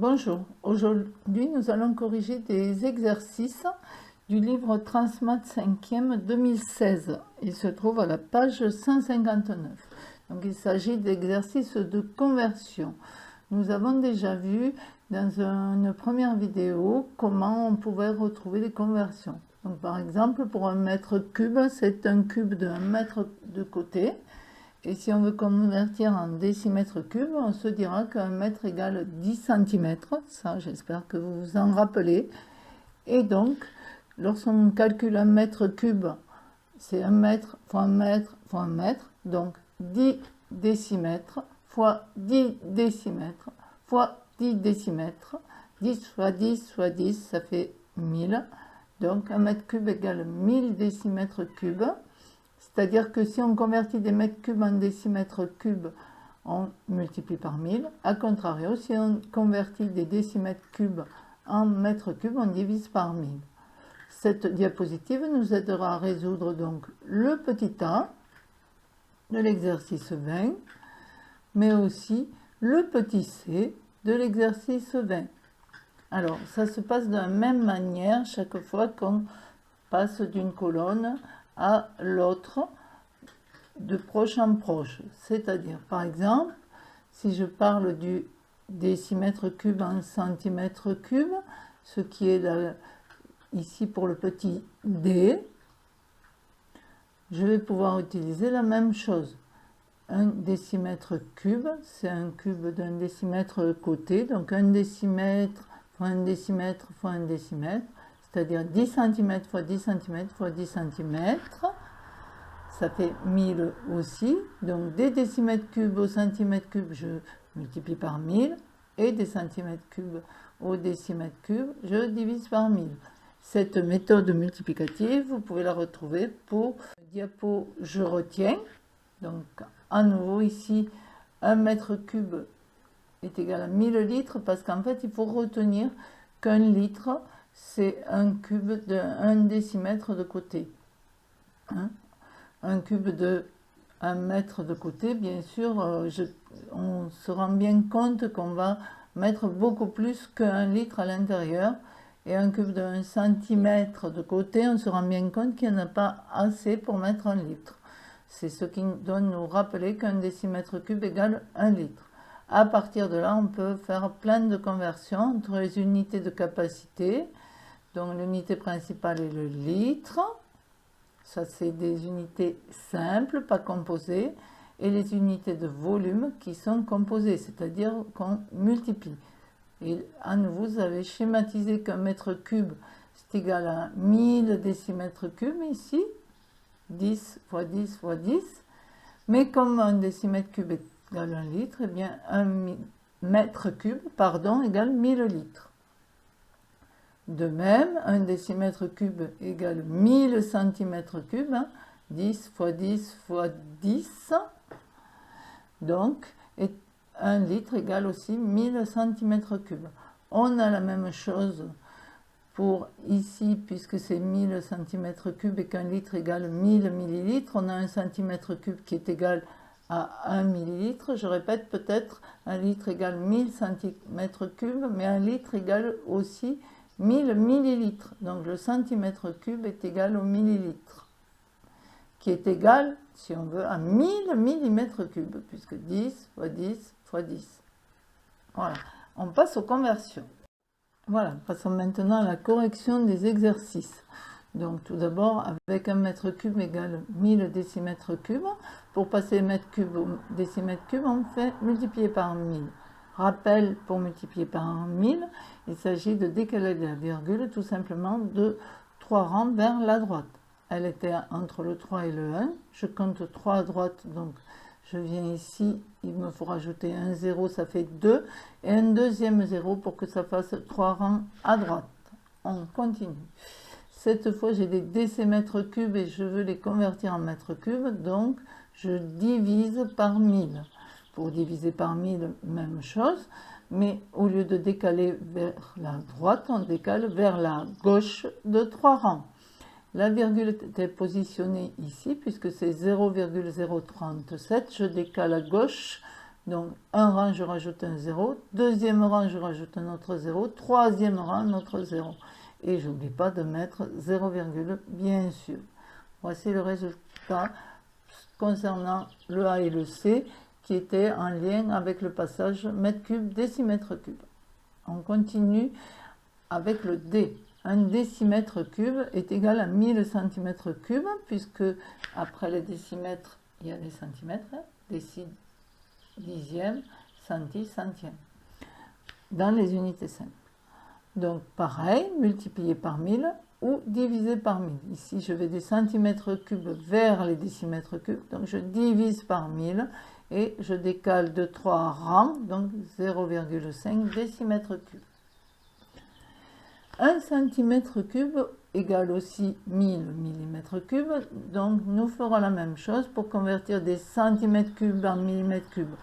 Bonjour, aujourd'hui nous allons corriger des exercices du livre Transmath 5e 2016. Il se trouve à la page 159. Donc il s'agit d'exercices de conversion. Nous avons déjà vu dans une première vidéo comment on pouvait retrouver les conversions. Donc par exemple pour un mètre cube, c'est un cube de 1 mètre de côté. Et si on veut convertir en décimètre cube, on se dira qu'un mètre égale 10 cm. Ça, j'espère que vous vous en rappelez. Et donc, lorsqu'on calcule un mètre cube, c'est 1 mètre fois 1 mètre fois 1 mètre. Donc, 10 décimètres fois 10 décimètres fois 10 décimètres. 10 fois 10 fois 10, ça fait 1000. Donc, un mètre cube égale 1000 décimètres cubes. C'est-à-dire que si on convertit des mètres cubes en décimètres cubes, on multiplie par 1000. A contrario, si on convertit des décimètres cubes en mètres cubes, on divise par 1000. Cette diapositive nous aidera à résoudre donc le petit a de l'exercice 20, mais aussi le petit c de l'exercice 20. Alors, ça se passe de la même manière chaque fois qu'on passe d'une colonne à l'autre, de proche en proche. C'est-à-dire, par exemple, si je parle du décimètre cube en centimètre cube, ce qui est là, ici pour le petit d, je vais pouvoir utiliser la même chose. Un décimètre cube, c'est un cube d'un décimètre côté, donc 1 décimètre fois 1 décimètre fois 1 décimètre, c'est-à-dire 10 cm fois 10 cm fois 10 cm, ça fait 1000 aussi. Donc des décimètres cubes au centimètre cube, je multiplie par 1000, et des centimètres cubes au décimètre cube, je divise par 1000. Cette méthode multiplicative, vous pouvez la retrouver pour le diapo je retiens. Donc à nouveau ici, 1 mètre cube est égal à 1000 litres, parce qu'en fait il faut retenir qu'un litre, c'est un cube de 1 décimètre de côté. Un cube de 1 mètre de côté, bien sûr, on se rend bien compte qu'on va mettre beaucoup plus qu'un litre à l'intérieur. Et un cube de 1 centimètre de côté, on se rend bien compte qu'il n'y en a pas assez pour mettre 1 litre. C'est ce qui doit nous rappeler qu'un décimètre cube égale 1 litre. À partir de là, on peut faire plein de conversions entre les unités de capacité. Donc l'unité principale est le litre. Ça, c'est des unités simples, pas composées. Et les unités de volume qui sont composées, c'est-à-dire qu'on multiplie. Et à nouveau, vous avez schématisé qu'un mètre cube, c'est égal à 1000 décimètres cubes ici. 10 fois 10 fois 10. Mais comme un décimètre cube égale 1 litre, eh bien un mètre cube, égale 1000 litres. De même, un décimètre cube égale 1000 centimètres cubes, 10 fois 10 fois 10. Donc, et 1 litre égale aussi 1000 centimètres cubes. On a la même chose pour ici, puisque c'est 1000 centimètres cubes et qu'un litre égale 1000 millilitres, on a un centimètre cube qui est égal à 1 millilitre. Je répète, peut-être 1 litre égale 1000 centimètres cubes, mais 1 litre égale aussi 1000 millilitres. Donc le centimètre cube est égal au millilitre, qui est égal, si on veut, à 1000 millimètres cubes, puisque 10 fois 10 fois 10. Voilà, on passe aux conversions. Voilà, passons maintenant à la correction des exercices. Donc tout d'abord, avec 1 mètre cube égale 1000 décimètres cubes, pour passer mètre cube au décimètre cube, on fait multiplier par 1000. Rappel, pour multiplier par 1000, il s'agit de décaler la virgule tout simplement de 3 rangs vers la droite. Elle était entre le 3 et le 1. Je compte 3 à droite, donc je viens ici, il me faut rajouter un 0, ça fait 2, et un deuxième 0 pour que ça fasse 3 rangs à droite. On continue. Cette fois, j'ai des décimètres cubes et je veux les convertir en mètres cubes, donc je divise par 1000. Pour diviser par 1000, même chose, mais au lieu de décaler vers la droite, on décale vers la gauche de 3 rangs. La virgule était positionnée ici, puisque c'est 0,037. Je décale à gauche Donc, un rang, je rajoute un 0. Deuxième rang, je rajoute un autre 0. Troisième rang, un autre 0. Et je n'oublie pas de mettre 0, bien sûr. Voici le résultat concernant le A et le C qui était en lien avec le passage mètre cube, décimètre cube. On continue avec le D. Un décimètre cube est égal à 1000 cm3, puisque après les décimètres, il y a les centimètres, déci, dixième, centi, centième, dans les unités simples. Donc pareil, multiplié par 1000 ou divisé par 1000. Ici, je vais des centimètres cubes vers les décimètres cubes, donc je divise par 1000 et je décale de 3 rangs, donc 0,5 décimètres cubes. 1 cm3 égale aussi 1000 mm3, donc nous ferons la même chose pour convertir des centimètres cubes en millimètres cubes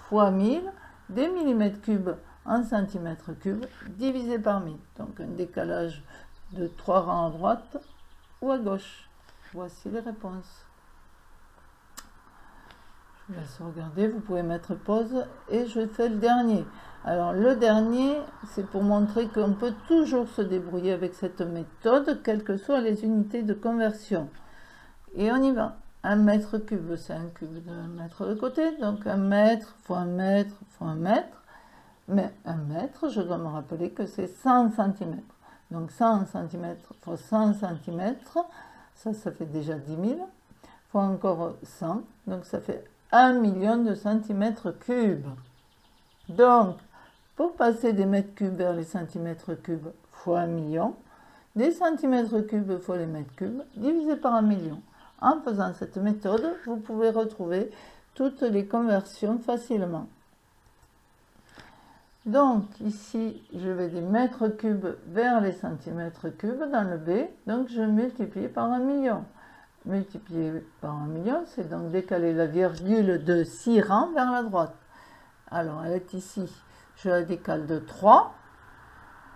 fois 1000, des millimètres cubes en centimètres cubes divisé par 1000. Donc un décalage de 3 rangs à droite ou à gauche. Voici les réponses. Je vous laisse regarder, vous pouvez mettre pause et je fais le dernier. Alors le dernier, c'est pour montrer qu'on peut toujours se débrouiller avec cette méthode, quelles que soient les unités de conversion. Et on y va. 1 mètre cube, c'est un cube de 1 mètre de côté, donc 1 mètre fois 1 mètre fois 1 mètre. Mais 1 mètre, je dois me rappeler que c'est 100 cm. Donc 100 cm fois 100 cm, ça fait déjà 10 000, fois encore 100, donc ça fait 1 million de centimètres cubes. Donc, pour passer des mètres cubes vers les centimètres cubes fois 1 million, des centimètres cubes fois les mètres cubes divisé par 1 million. En faisant cette méthode, vous pouvez retrouver toutes les conversions facilement. Donc, ici, je vais des mètres cubes vers les centimètres cubes dans le B, donc je multiplie par 1 million. Multiplier par 1 million, c'est donc décaler la virgule de 6 rangs vers la droite. Alors, elle est ici, je la décale de 3,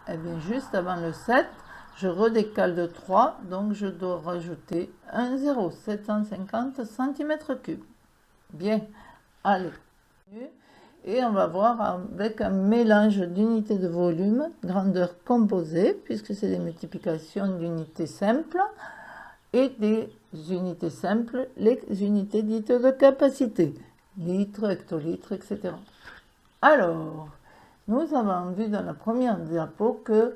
et bien juste avant le 7, je redécale de 3, donc je dois rajouter un 0, 750 cm3. Bien, allez. Et on va voir avec un mélange d'unités de volume, grandeur composée, puisque c'est des multiplications d'unités simples, et des unités simples, les unités dites de capacité, litres, hectolitres, etc. Alors, nous avons vu dans la première diapo que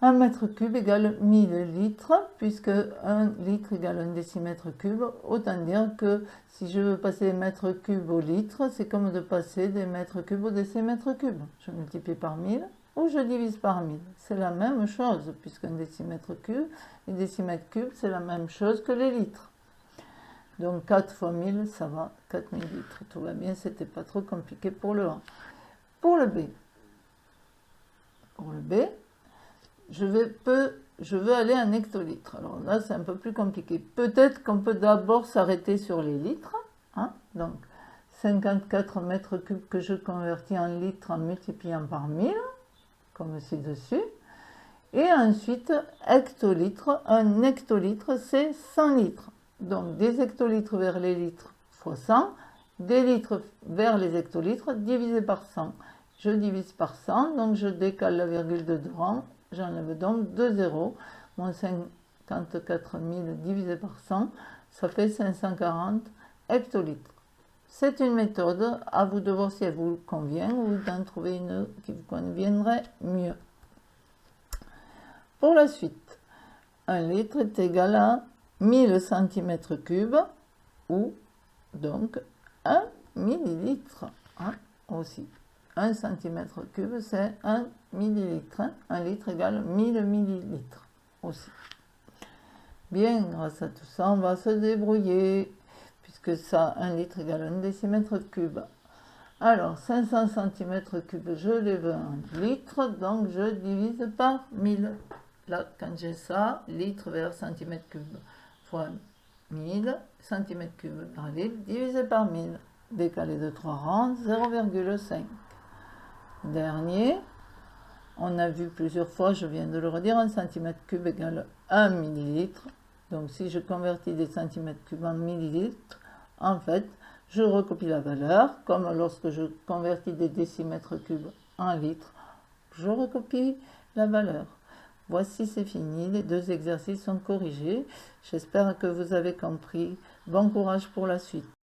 1 mètre cube égale 1000 litres, puisque 1 litre égale 1 décimètre cube. Autant dire que si je veux passer des mètres cubes au litre, c'est comme de passer des mètres cubes au décimètre cube. Je multiplie par 1000 ou je divise par 1000. C'est la même chose, puisqu'un décimètre cube et décimètre cube, c'est la même chose que les litres. Donc 4 fois 1000, ça va, 4000 litres. Tout va bien, c'était pas trop compliqué pour le A. Pour le B. Pour le B, je veux aller en hectolitres. Alors là, c'est un peu plus compliqué. Peut-être qu'on peut d'abord s'arrêter sur les litres. Hein? Donc, 54 mètres cubes que je convertis en litres en multipliant par 1000, comme ci-dessus. Et ensuite, hectolitres. Un hectolitre, c'est 100 litres. Donc, des hectolitres vers les litres fois 100. Des litres vers les hectolitres divisé par 100. Je divise par 100, donc je décale la virgule de 2 rangs. J'enlève donc 2 zéros, moins 54 000 divisé par 100, ça fait 540 hectolitres. C'est une méthode, à vous de voir si elle vous convient ou d'en trouver une qui vous conviendrait mieux. Pour la suite, 1 litre est égal à 1000 cm3 ou donc 1 millilitre aussi. 1 cm3, c'est 1 millilitre. 1 litre égale 1000 millilitres aussi. Bien, grâce à tout ça, on va se débrouiller, puisque ça, 1 litre égale 1 décimètre cube. Alors, 500 cm3, je les veux en litres, donc je divise par 1000. Là, quand j'ai ça, litre vers centimètre cube, fois 1000, cm3 par litre, divisé par 1000. Décalé de 3 rangs, 0,5. Dernier, on a vu plusieurs fois, je viens de le redire, 1 cm3 égale 1 millilitre. Donc si je convertis des centimètres cubes en millilitres, en fait, je recopie la valeur, comme lorsque je convertis des décimètres cubes en litres, je recopie la valeur. Voici, c'est fini, les 2 exercices sont corrigés. J'espère que vous avez compris. Bon courage pour la suite.